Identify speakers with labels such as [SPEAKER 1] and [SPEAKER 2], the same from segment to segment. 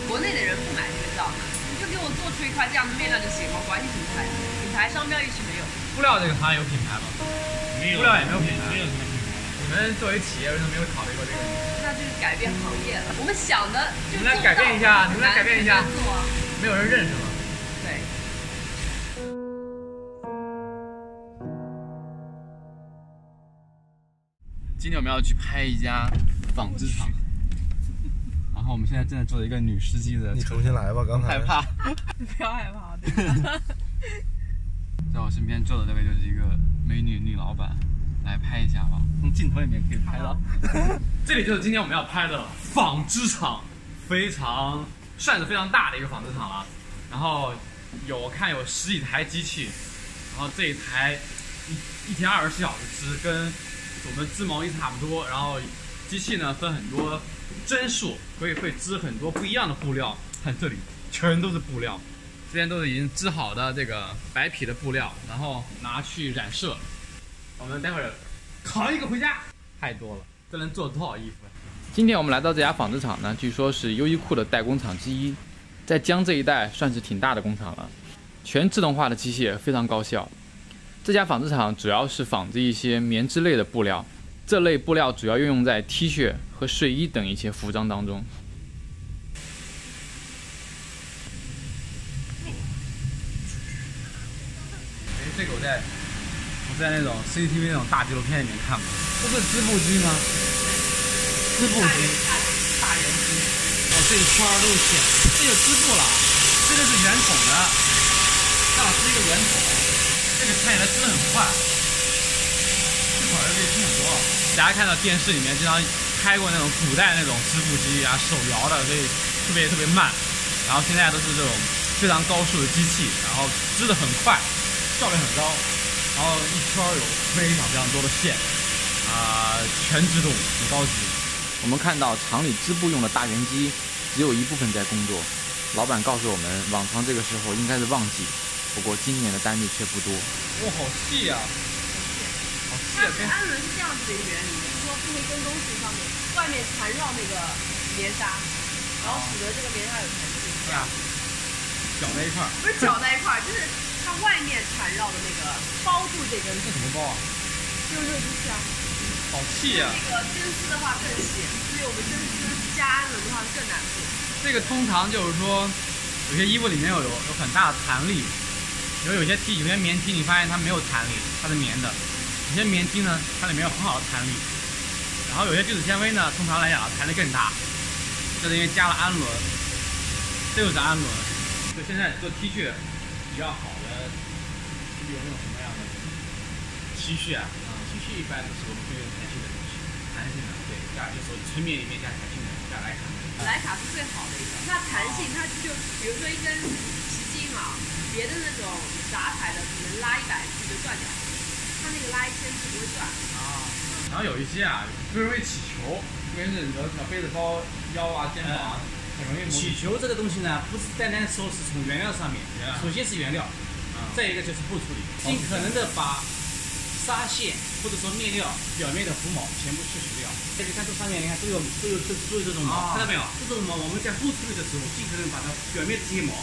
[SPEAKER 1] 国内的人不买这个料的，你就给我做出一块这样的面料就行了，管你品牌，品牌商标意识没有。
[SPEAKER 2] 布料这个行业有品牌吗？
[SPEAKER 3] 没有，
[SPEAKER 2] 布料也没有品牌，
[SPEAKER 3] 没有什么品牌。
[SPEAKER 2] 你们作为企业为什么没有考虑过这个？
[SPEAKER 1] 那就是改变行业了。我们想的就
[SPEAKER 2] 你们来改变一下，你们来改变一下。
[SPEAKER 1] 做啊，
[SPEAKER 2] 没有人认识吗？
[SPEAKER 1] 对。
[SPEAKER 2] 今天我们要去拍一家纺织厂，然后我们现在正在坐着一个女司机的车。
[SPEAKER 4] 你重新来吧，刚才
[SPEAKER 2] 害怕。
[SPEAKER 1] 不要害怕，对。
[SPEAKER 2] 在我身边坐的这个就是一个美女女老板，来拍一下吧，从镜头里面可以拍到。这里就是今天我们要拍的纺织厂，算是非常大的一个纺织厂了。然后我看有10几台机器，然后这一台一天24小时织，跟我们织毛衣差不多。然后机器呢分很多针数，所以会织很多不一样的布料。看这里全都是布料。这边都是已经织好的这个白匹的布料，然后拿去染色。我们待会儿扛一个回家，太多了，这能做多少衣服？今天我们来到这家纺织厂呢，据说是优衣库的代工厂之一，在江这一带算是挺大的工厂了，全自动化的机械非常高效。这家纺织厂主要是纺织一些棉织类的布料，这类布料主要运用在 T 恤和睡衣等一些服装当中。这个我在那种 CCTV 那种大纪录片里面看过，这是织布机吗？织布机，大圆机。哦，这一圈都是线，这就织布了。这个是圆筒的，这样是一个圆筒，这个看起来织得很快，这会儿可以织很多。大家看到电视里面经常拍过那种古代那种织布机啊，手摇的，所以特别慢。然后现在都是这种非常高速的机器，然后织得很快。效率很高，然后一圈有非常多的线，全自动，很高级。我们看到厂里织布用的大圆机只有一部分在工作，老板告诉我们，往常这个时候应该是旺季，不过今年的单率却不多。哇，好细呀！好细啊！
[SPEAKER 1] 它安轮是这样子的一个原理，就是说不能跟东西上面外面缠绕那个棉纱，然后使得这个棉纱有弹性。
[SPEAKER 2] 对啊，搅在一块儿。
[SPEAKER 1] 不是搅在一块儿，就是它外面缠绕的那个包住这根。
[SPEAKER 2] 这什么包啊？
[SPEAKER 1] 就是热机器啊。
[SPEAKER 2] 好细呀！
[SPEAKER 1] 那个针丝的话更细，所以我们针丝加安轮的话更难做。
[SPEAKER 2] 这个通常就是说，有些衣服里面有很大的弹力，有些棉 T 你发现它没有弹力，它是棉的；有些棉 T 呢，它里面有很好的弹力。然后有些聚酯纤维呢，通常来讲弹力更大，这是因为加了氨纶，这就是氨纶。就现在做 T 恤比较好的，有那种什么样的
[SPEAKER 3] T 恤啊，T 恤一般的是我们会用弹性的东西，
[SPEAKER 2] 弹性的？
[SPEAKER 3] 对，加就是纯棉里面加弹性的，加莱卡。
[SPEAKER 1] 莱卡是最好的一个，那弹性它就比如说一根皮筋啊，别的那种杂牌的可能拉100次就断掉了，它那个拉1000次不会断。
[SPEAKER 2] 然后有一些啊，最容易起球，因为是小背着包腰啊、肩膀啊，很容易
[SPEAKER 3] 起球这个东西呢，不是单单说是从原料上面，首先是原料，再一个就是布处理，尽可能的把纱线或者说面料表面的浮毛全部去除掉。大家看这上面，你看都有这种毛，看到没有？这种毛我们在布处理的时候，尽可能把它表面的这些毛，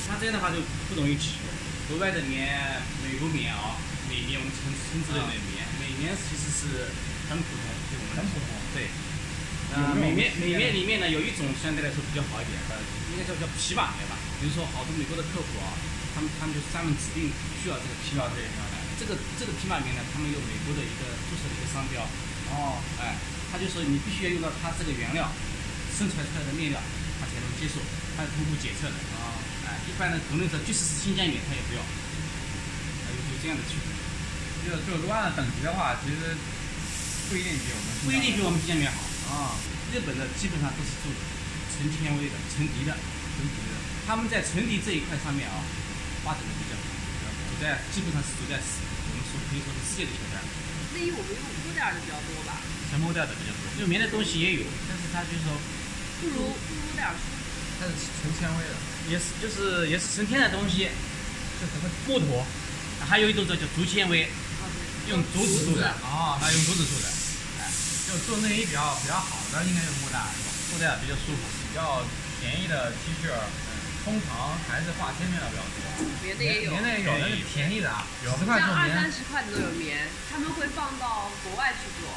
[SPEAKER 3] 它这样的话就不容易起球。国外的棉，美国棉啊，美棉我们称之为美棉，美棉其实是很普通，对我们很普通，对。美棉里面呢有一种相对来说比较好一点的，应该叫皮马棉吧。比如说好多美国的客户啊，他们就专门指定需要这个皮马这一条的。这个皮马棉呢，他们有美国的一个注册的一个商标。哦，哎，他就说你必须要用到它这个原料生产出来的面料，他才能接受，它是通过检测的。哎，一般的国内的即使是新疆棉，他也不要。有这样的区别。
[SPEAKER 2] 就是说按等级的话，其实不一定比我们
[SPEAKER 3] 新疆棉好。日本的基本上都是做纯纤维的、纯涤的。他们在纯涤这一块上面啊，发展的比较好，基本上是走在我们可以说是世界的前端。
[SPEAKER 1] 内衣我们用布料的比较多吧？
[SPEAKER 3] 纯布料的比较多，用棉的东西也有，但是它就是说
[SPEAKER 1] 不如布料舒服。
[SPEAKER 2] 它是纯纤维的，
[SPEAKER 3] 也是纯天然的东西，是什么木头，还有一种叫竹纤维，用竹子做的。
[SPEAKER 2] 它用竹子做的。就做内衣比较好的应该用布袋，布袋比较舒服，比较
[SPEAKER 4] 便宜的 T 恤，通常还是化纤面料比较多。
[SPEAKER 1] 棉的也有，
[SPEAKER 4] 棉的也有，那是便宜的啊，10块
[SPEAKER 1] 像
[SPEAKER 4] 做棉。
[SPEAKER 1] 20-30块的都有棉，他们会放到国外去做，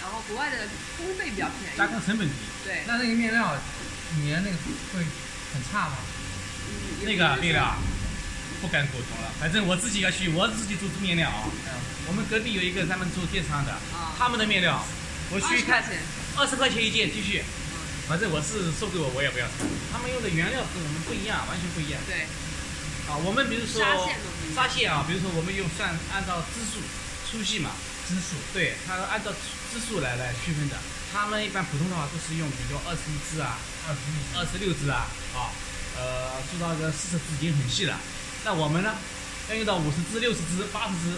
[SPEAKER 1] 然后国外的工费比较便宜，
[SPEAKER 3] 加工成本低。
[SPEAKER 1] 对，
[SPEAKER 4] 那个面料棉那个会很差吗？
[SPEAKER 3] 那个面料不敢苟同了，反正我自己要去，我自己做面料啊。我们隔壁有一个他们做电商的，他们的面料，我去看20块钱一件 T 恤，反正我是送给我也不要穿。他们用的原料跟我们不一样，完全不一样。
[SPEAKER 1] 对。
[SPEAKER 3] 啊，我们比如说
[SPEAKER 1] 纱
[SPEAKER 3] 线啊，比如说我们按照支数粗细嘛，
[SPEAKER 4] 支数，
[SPEAKER 3] 对，它按照支数来区分的。他们一般普通的话都是用比如21支啊，26支啊，做到个40支已经很细了。那我们呢，要用到50支、60支、80支，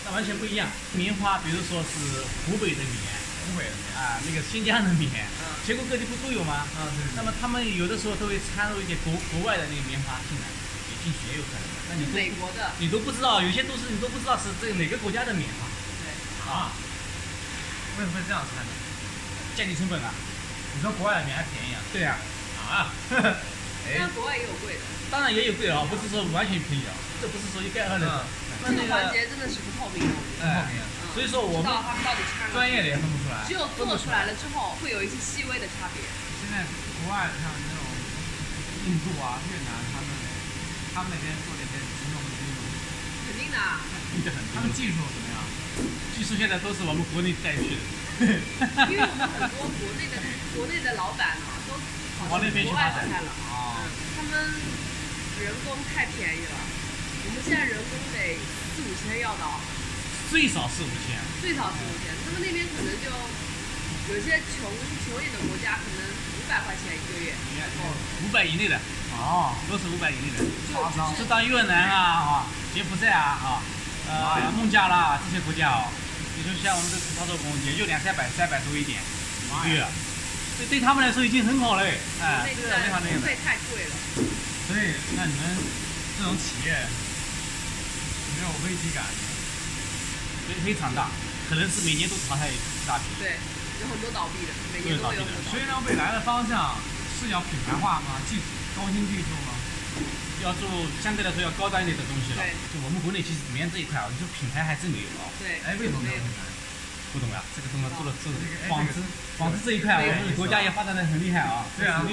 [SPEAKER 3] 那完全不一样。棉花，比如说是湖北的棉啊，那个新疆的棉，全国各地不都有吗？对。那么他们有的时候都会掺入一点国外的那个棉花进来，进去也有可能。那你
[SPEAKER 1] 美国的，
[SPEAKER 3] 你都不知道，有些你都不知道是这个哪个国家的棉花。
[SPEAKER 1] 对。
[SPEAKER 4] 为什么会这样掺的？
[SPEAKER 3] 降低成本啊。
[SPEAKER 4] 你说国外的棉还便宜啊？
[SPEAKER 3] 对呀。
[SPEAKER 1] 但国外也有贵的。
[SPEAKER 3] 当然也有贵啊，不是说完全便宜啊，这不是说一概而论。
[SPEAKER 1] 这个环节真的是不透明的，
[SPEAKER 4] 不透明。
[SPEAKER 3] 所以说我们
[SPEAKER 1] 他们到底掺了
[SPEAKER 4] 专业的也分不出来。
[SPEAKER 1] 只有做出来了之后，会有一些细微的差别。
[SPEAKER 2] 现在国外像那种印度啊、越南，他们那边做这些金融，
[SPEAKER 1] 肯定的。
[SPEAKER 2] 他们技术怎么样？
[SPEAKER 3] 技术现在都是我们国内带去的。
[SPEAKER 1] 因为我们很多国内的老板嘛，都
[SPEAKER 3] 往那边去
[SPEAKER 1] 发展
[SPEAKER 3] 了。
[SPEAKER 1] 他们人工太便宜了，我们现在人工得4-5千要到。
[SPEAKER 3] 最少4-5千。
[SPEAKER 1] 最少4-5千，他们那边可能就有些穷一点的国家，可能500块钱一个月。
[SPEAKER 3] 500以内的。都是500以内的。就到越南啊、柬埔寨啊、孟加拉这些国家你说像我们这操作工也就200-300多一点一个月，对他们来说已经很好了。
[SPEAKER 1] 这个工费太贵了。
[SPEAKER 2] 所以那你们这种企业没有危机感？
[SPEAKER 3] 非常大，可能是每年都淘汰一大批。
[SPEAKER 1] 对，有很多倒闭的，每年都有很多。
[SPEAKER 2] 所以呢，未来的方向是要品牌化吗？高新技术吗？
[SPEAKER 3] 要做相对来说要高端一点的东西了。
[SPEAKER 1] 对。
[SPEAKER 3] 就我们国内其实棉这一块你说品牌还真没有
[SPEAKER 1] 对。
[SPEAKER 2] 为什么没有品牌？
[SPEAKER 3] 不懂呀，这个东西做的纺织这一块，我们国家也发展的很厉害啊。
[SPEAKER 2] 对啊。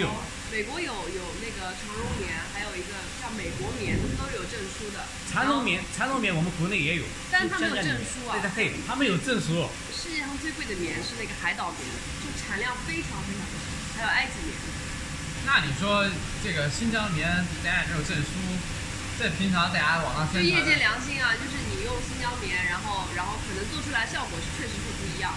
[SPEAKER 1] 美国有那个长绒棉，还有一个叫美国棉，他们都是有证书的。
[SPEAKER 3] 长绒棉我们国内也有，
[SPEAKER 1] 但是他们有证书啊。
[SPEAKER 3] 对，他们有证书。
[SPEAKER 1] 世界上最贵的棉是那个海岛棉，就产量非常非常高，还有埃及棉。
[SPEAKER 4] 那你说这个新疆棉大家也没有证书，这平常大家网上宣传，
[SPEAKER 1] 就业界良心啊，就是你用新疆棉，然后可能做出来效果是确实会不一样，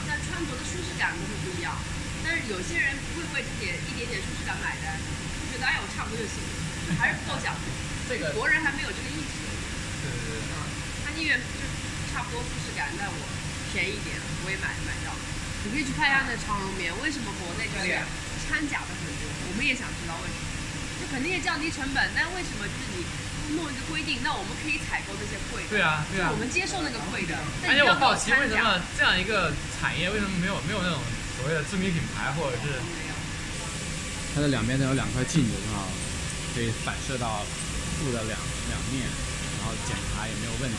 [SPEAKER 1] 但穿着的舒适感都会不一样。但是有些人不会为这一点点舒适感买单，就觉得哎我差不多就行，还是不够讲究。这个国人还没有这个意识。
[SPEAKER 4] 对。
[SPEAKER 1] 他宁愿就差不多舒适感，但我便宜一点，我也买到。你可以去看一下那长绒棉，为什么国内就是掺假的很多？我们也想知道为什么。就肯定也降低成本，但为什么就是你弄一个规定，那我们可以采购这些贵的？
[SPEAKER 4] 对啊。
[SPEAKER 1] 我们接受那个贵的。
[SPEAKER 4] 而且我好奇，为什么这样一个产业，为什么没有那种所谓的知名品牌，或者是
[SPEAKER 2] 它的两边都有2块镜子，正好可以反射到布的两面，然后检查有没有问题。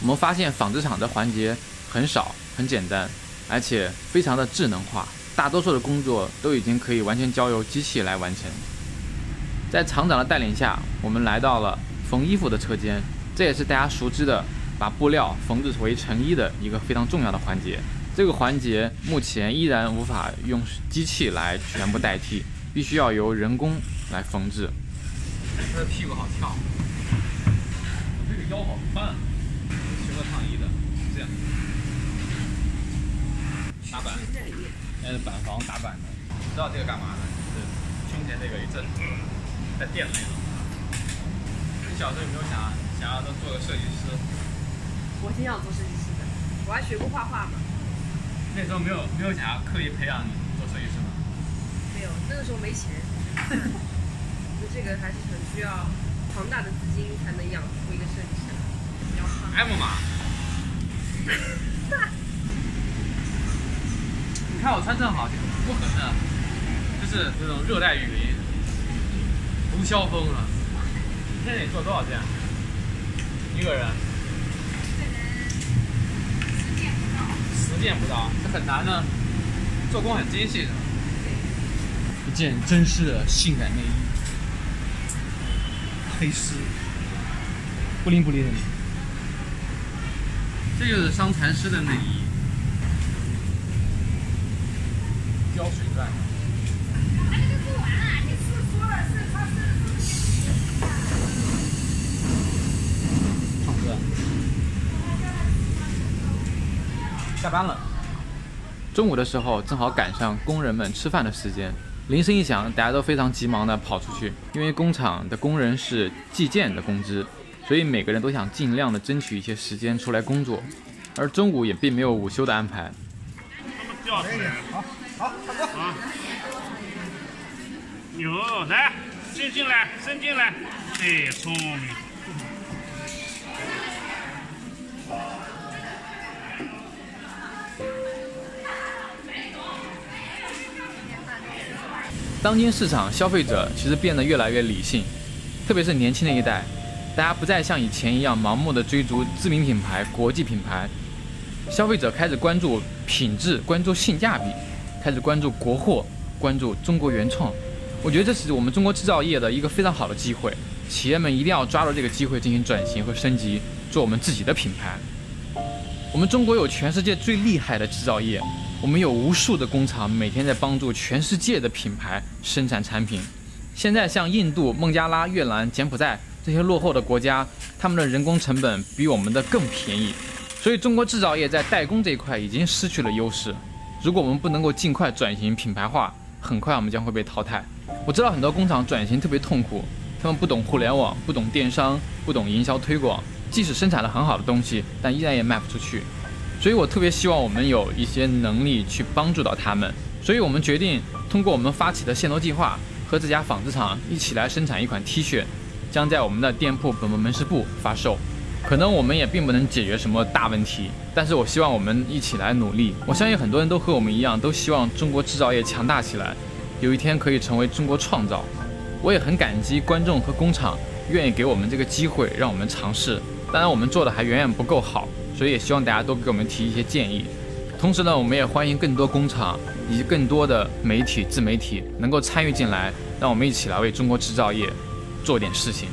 [SPEAKER 5] 我们发现纺织厂的环节很少、很简单，而且非常的智能化，大多数的工作都已经可以完全交由机器来完成。在厂长的带领下，我们来到了缝衣服的车间，这也是大家熟知的把布料缝制为成衣的一个非常重要的环节。这个环节目前依然无法用机器来全部代替，必须要由人工来缝制。
[SPEAKER 4] 他的屁股好跳，我这个腰好宽啊！学过烫衣的，这样打板，那是板房打板的。知道这个干嘛的？是胸前这个一震，带电的那种。你小时候有没有想要都做个设计师？
[SPEAKER 1] 我挺想做设计师的，我还学过画画嘛。
[SPEAKER 4] 那时候没有想要刻意培养你做设计师吗？
[SPEAKER 1] 没有，那个时候没钱。就这个还是很需要庞大的资金才能养出一个设计师。
[SPEAKER 4] M 码。你看我穿正好，不可能，就是
[SPEAKER 2] 是那种热带雨林，毒枭风啊！
[SPEAKER 4] 一天得做多少件？一个人10件不到，
[SPEAKER 2] 这很难呢，做工很精细的。一件真丝的性感内衣，黑丝，不灵不灵的。这就是伤残师的内衣，
[SPEAKER 4] 胶水钻。
[SPEAKER 2] 唱歌。
[SPEAKER 4] 下班了。
[SPEAKER 5] 中午的时候正好赶上工人们吃饭的时间，铃声一响，大家都非常急忙地跑出去，因为工厂的工人是计件的工资，所以每个人都想尽量的争取一些时间出来工作，而中午也并没有午休的安排。
[SPEAKER 6] 吊出来，好，差不多啊。牛，来，伸进来，伸进来，对，聪明。
[SPEAKER 5] 当今市场消费者其实变得越来越理性，特别是年轻的一代，大家不再像以前一样盲目的追逐知名品牌、国际品牌，消费者开始关注品质，关注性价比，开始关注国货，关注中国原创。我觉得这是我们中国制造业的一个非常好的机会，企业们一定要抓住这个机会进行转型和升级，做我们自己的品牌。我们中国有全世界最厉害的制造业，我们有无数的工厂每天在帮助全世界的品牌生产产品。现在像印度、孟加拉、越南、柬埔寨这些落后的国家，他们的人工成本比我们的更便宜，所以中国制造业在代工这一块已经失去了优势。如果我们不能够尽快转型品牌化，很快我们将会被淘汰。我知道很多工厂转型特别痛苦，他们不懂互联网，不懂电商，不懂营销推广，即使生产了很好的东西，但依然也卖不出去。所以我特别希望我们有一些能力去帮助到他们，所以我们决定通过我们发起的限流计划，和这家纺织厂一起来生产一款 T 恤，将在我们的店铺本门市部发售。可能我们也并不能解决什么大问题，但是我希望我们一起来努力。我相信很多人都和我们一样，都希望中国制造业强大起来，有一天可以成为中国创造。我也很感激观众和工厂愿意给我们这个机会，让我们尝试。当然我们做的还远远不够好，所以也希望大家都给我们提一些建议。同时呢，我们也欢迎更多工厂以及更多的媒体、自媒体能够参与进来，让我们一起来为中国制造业做点事情。